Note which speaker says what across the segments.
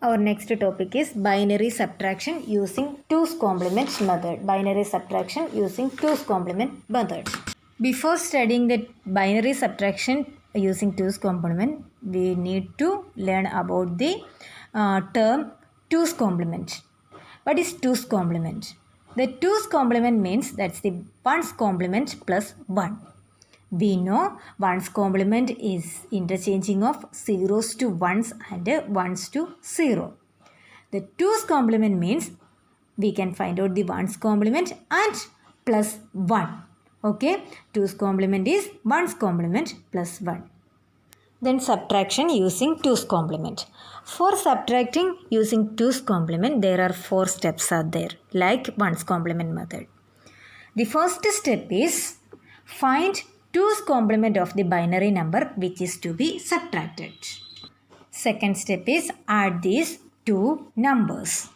Speaker 1: Our next topic is binary subtraction using 2's complement method. Binary subtraction using 2's complement method. Before studying the binary subtraction using 2's complement, we need to learn about the term 2's complement. What is 2's complement? The 2's complement means that's the 1's complement plus 1. We know 1's complement is interchanging of zeros to 1's and 1's to 0. The 2's complement means we can find out the 1's complement and plus 1. Okay, 2's complement is 1's complement plus 1. Then subtraction using 2's complement. For subtracting using 2's complement, there are 4 steps are there like 1's complement method. The first step is find 2's complement of the binary number which is to be subtracted. Second step is add these two numbers.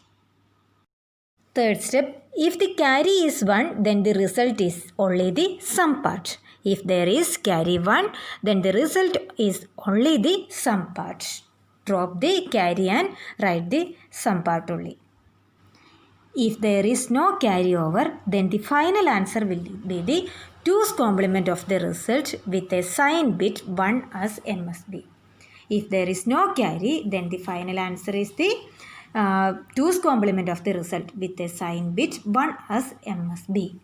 Speaker 1: Third step, if the carry is 1, then the result is only the sum part. If there is carry 1, then the result is only the sum part. Drop the carry and write the sum part only. If there is no carryover, then the final answer will be the 2's complement of the result with a sign bit 1 as n must be. If there is no carry, then the final answer is the 2's complement of the result with a sign bit 1 as m must be.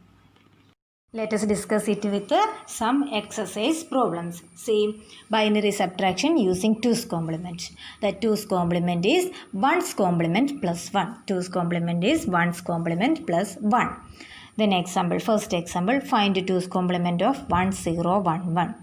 Speaker 1: Let us discuss it with some exercise problems. See, binary subtraction using 2's complement. The 2's complement is 1's complement plus 1. 2's complement is 1's complement plus 1. Then example, first example, find 2's complement of 1, 0, 1, 1.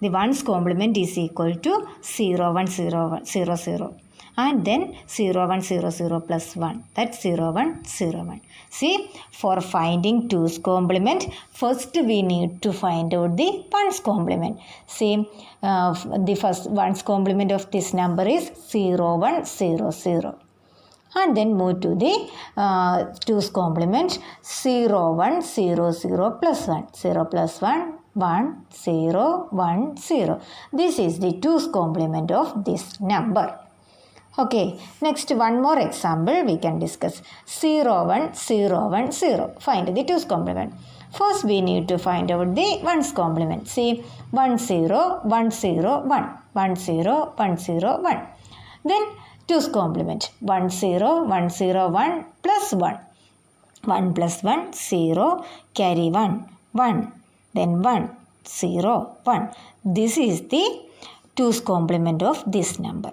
Speaker 1: The 1's complement is equal to 0, 1, 0, 1, 0, 0. And then 0, 1, 0, 0 plus 1. That's 0, 1, 0, 1. See, for finding 2's complement, first we need to find out the 1's complement. See, the first 1's complement of this number is 0, 1, 0, 0. And then move to the 2's complement 0, 1, 0, 0 plus 1. 0 plus 1, 1, 0, 1, 0. This is the 2's complement of this number. Okay, next one more example we can discuss. 0, 1, 0, 1, 0. Find the 2's complement. First we need to find out the 1's complement. See, 1, 0, 1, 0, 1. 1, 0, 1, 0, 1. Then 2's complement. 1, 0, 1, 0, 1 plus 1. 1 plus 1, 0. Carry 1, 1. Then 1, 0, 1. This is the 2's complement of this number.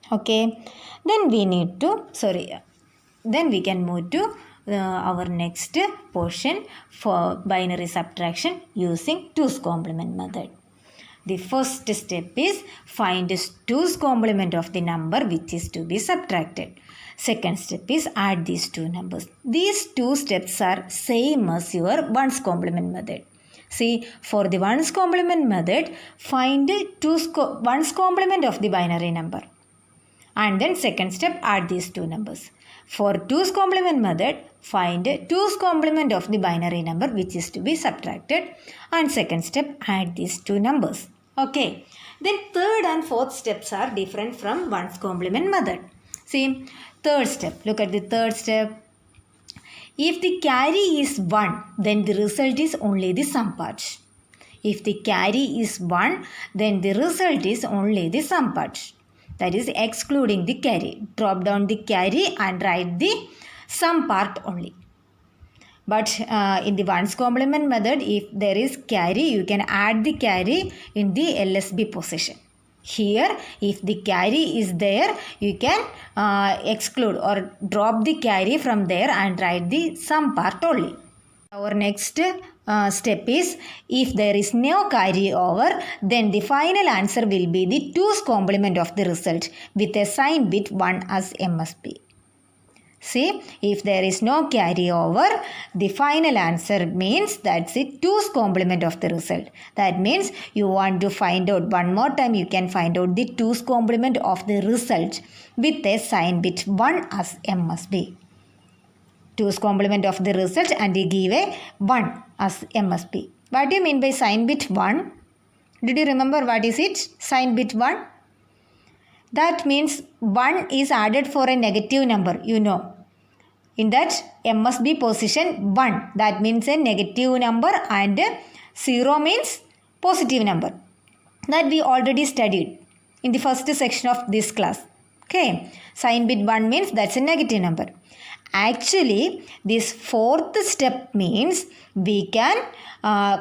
Speaker 1: Okay, then we need to, then we can move to our next portion for binary subtraction using 2's complement method. The first step is find 2's complement of the number which is to be subtracted. Second step is add these two numbers. These two steps are same as your 1's complement method. See, for the 1's complement method, find 1's complement of the binary number. And then second step, add these two numbers. For 2's complement method, find 2's complement of the binary number which is to be subtracted. And second step, add these two numbers. Okay. Then third and fourth steps are different from 1's complement method. See, third step. Look at the third step. If the carry is 1, then the result is only the sum part. If the carry is 1, then the result is only the sum part. That is excluding the carry. Drop down the carry and write the sum part only. But in the 1's complement method, if there is carry, you can add the carry in the LSB position. Here, if the carry is there, you can exclude or drop the carry from there and write the sum part only. Our next step is if there is no carry over, then the final answer will be the 2's complement of the result with a sign bit 1 as m must be. See, if there is no carry over, the final answer means that's it 2's complement of the result. That means you want to find out one more time, you can find out the 2's complement of the result with a sign bit 1 as m must be. 2's complement of the result and you give a 1 as m must be. What do you mean by sign bit 1? Did you remember what is it? Sign bit 1? That means 1 is added for a negative number, you know. In that MSB position 1, that means a negative number, and 0 means positive number. That we already studied in the first section of this class. Okay, sign bit 1 means that's a negative number. Actually, this fourth step means we can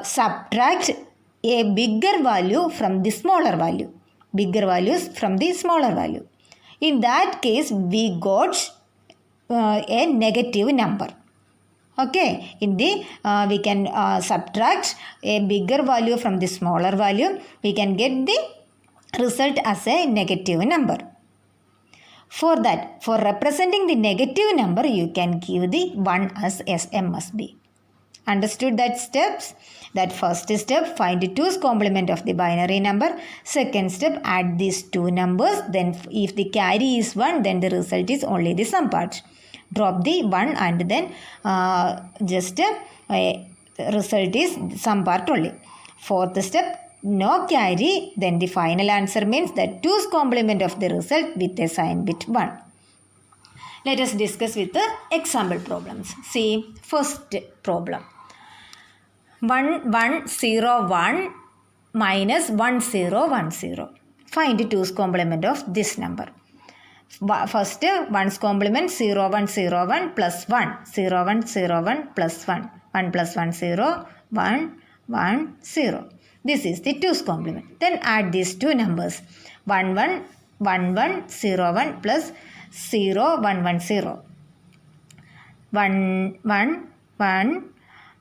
Speaker 1: subtract a bigger value from the smaller value. Bigger values from the smaller value. In that case, we got a negative number. Okay, in the we can subtract a bigger value from the smaller value. We can get the result as a negative number. For that, for representing the negative number, you can give the 1 as MSB. Understood that steps? That first step, find the 2's complement of the binary number. Second step, add these two numbers. Then if the carry is 1, then the result is only the sum part. Drop the 1 and then just result is sum part only. Fourth step, no carry, then the final answer means that 2's complement of the result with a sign bit 1. Let us discuss with the example problems. See, first problem. 1 1 0 1 minus 1 0 1 0. Find 2's complement of this number. First, 1's complement 0 1 0 1 plus 1 0 1 0 1 plus 1 1 plus 1 0 1 1 0. This is the 2's complement. Then add these two numbers 1 1 1 1 0 1 plus 0 1 1 0. 1 1 1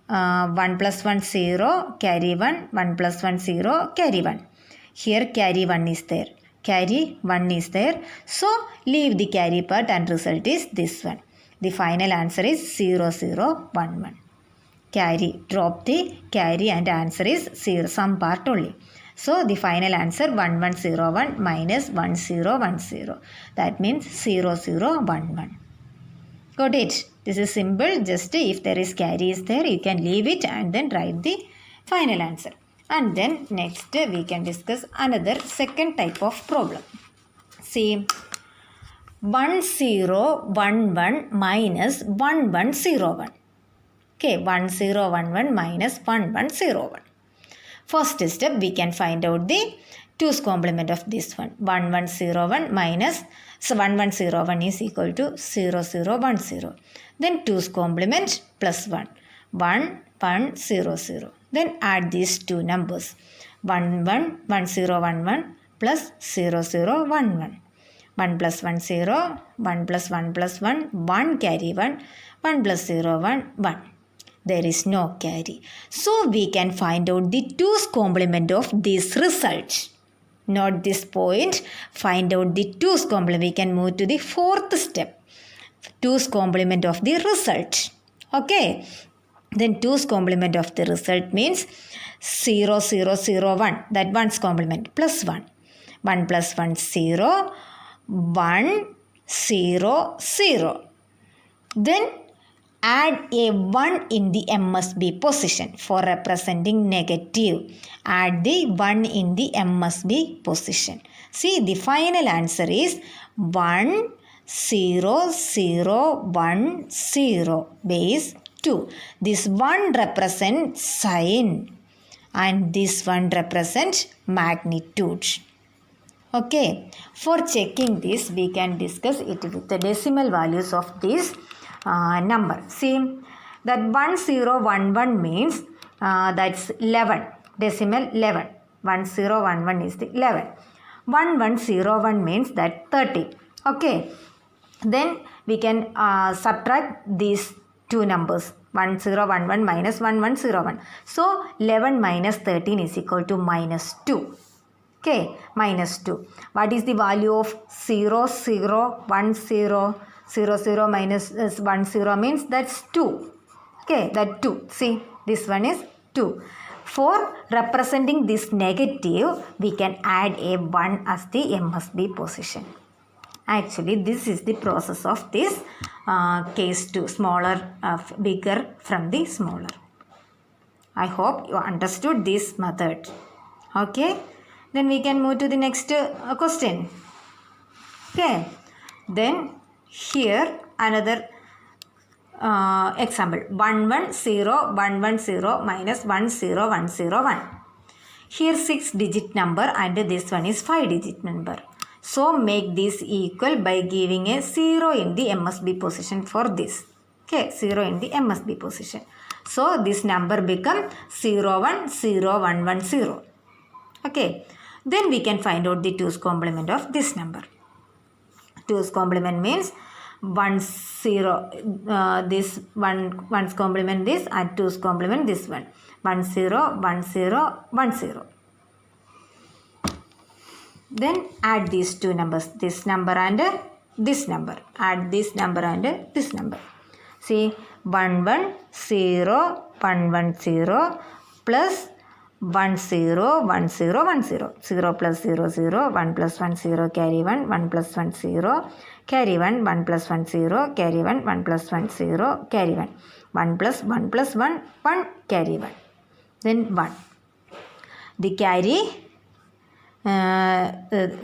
Speaker 1: 1 plus 1 0, carry 1, 1 plus 1 0, carry 1. Here carry 1 is there. Carry 1 is there. So leave the carry part and result is this one. The final answer is 0 0 1 1. Carry, drop the carry and answer is 0, sum part only. So the final answer 1 1 0 1 minus 1 0 1 0. That means 0 0 1 1. Got it? This is simple. Just if there is carry is there, you can leave it and then write the final answer. And then next we can discuss another second type of problem. See, 1 0 1 1 minus 1 1 0 1. Okay, 1 0 1 1 minus 1 1 0 1. First step, we can find out the 2's complement of this one. 1 1 0 1 minus, so 1 1 0 1 is equal to 0 0 1 0. Then 2's complement plus 1. 1 1 0 0. Then add these two numbers. 1 1 1 0 1 1 plus 0 0 1 1. 1 plus 1 0, 1 plus 1 plus 1, 1 carry 1, 1 plus 0 1 1. There is no carry. So we can find out the 2's complement of this result. Note this point. Find out the 2's complement. We can move to the fourth step. 2's complement of the result. Okay. Then 2's complement of the result means 0 0 0 1. That 1's complement plus 1. 1 plus 1 0. 1 0 0. Then add a 1 in the MSB position for representing negative. Add the 1 in the MSB position. See, the final answer is 1 0 0 1 0 base 2. This 1 represents sign and this one represents magnitude. Okay, for checking this, we can discuss it with the decimal values of this number. See, that 1011 means that's 11, decimal 11. 1011 is the 11. 1101 means that 30. Okay, then we can subtract these two numbers, 1011 minus 1101. So 11 minus 13 is equal to minus 2. Okay, minus 2. What is the value of 0 0 1 0? 0 0 minus 1 0 means that's 2. Okay, that 2. See, this one is 2. For representing this negative, we can add a 1 as the MSB position. Actually, this is the process of this case 2, smaller, bigger from the smaller. I hope you understood this method. Okay, then we can move to the next question. Okay. Then here another example 110 110 minus 10101. Here 6 digit number and this one is 5 digit number. So make this equal by giving a 0 in the MSB position for this. Okay, 0 in the MSB position. So this number become 010110. Okay, then we can find out the 2's complement of this number. 2's complement means 1's complement this and 2's complement this one. 101010. Then add these two numbers, this number and this number. Add this number and this number. See, 110 plus 101010. 0 plus 0 0. 1 plus 1 0 carry 1. 1 plus 1 0 carry 1. 1 plus 1 0 carry 1. 1 plus 1 0 carry 1. 1 plus 1 plus 1 1 carry 1. Then 1. The carry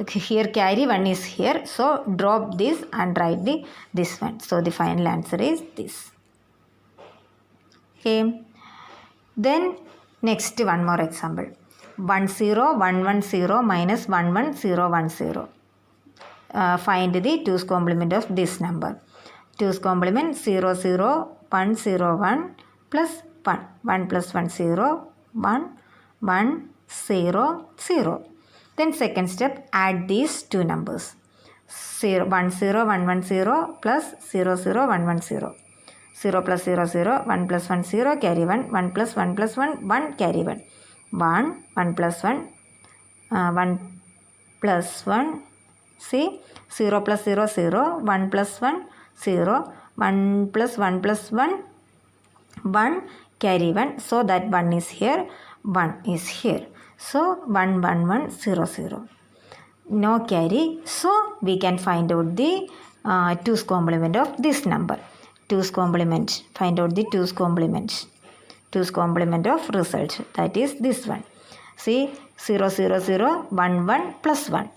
Speaker 1: here carry 1 is here. So drop this and write this one. So the final answer is this. Okay. Then next one more example. 10110 minus 11010. Find the 2's complement of this number. 2's complement 00101 plus 1. 1 plus 1 0 1 1 0 0. Then second step, add these two numbers. 10110 plus 00110. 0 plus 0 0. 1 plus 1 0 carry 1. 1 plus 1 plus 1 1 carry 1. 1 1 plus 1 1 plus 1. See, 0 plus 0 0. 1 plus 1 0. 1 plus 1 plus 1 1 carry 1. So that 1 is here, 1 is here. So 1 1 1 0 0. No carry. So we can find out the 2's complement of this number. 2's complement. Find out the 2's complement. 2's complement of result. That is this one. See, 0 0 0 1 1 plus 1.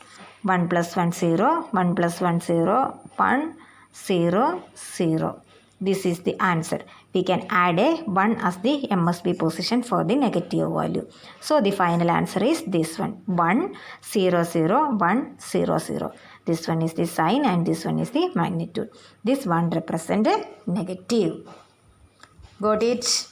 Speaker 1: 1 plus 1 0. 1 plus 1 0 1 0 0. This is the answer. We can add a 1 as the MSB position for the negative value. So the final answer is this one. 1 0 0 1 0 0. This one is the sign and this one is the magnitude. This one represents a negative. Got it?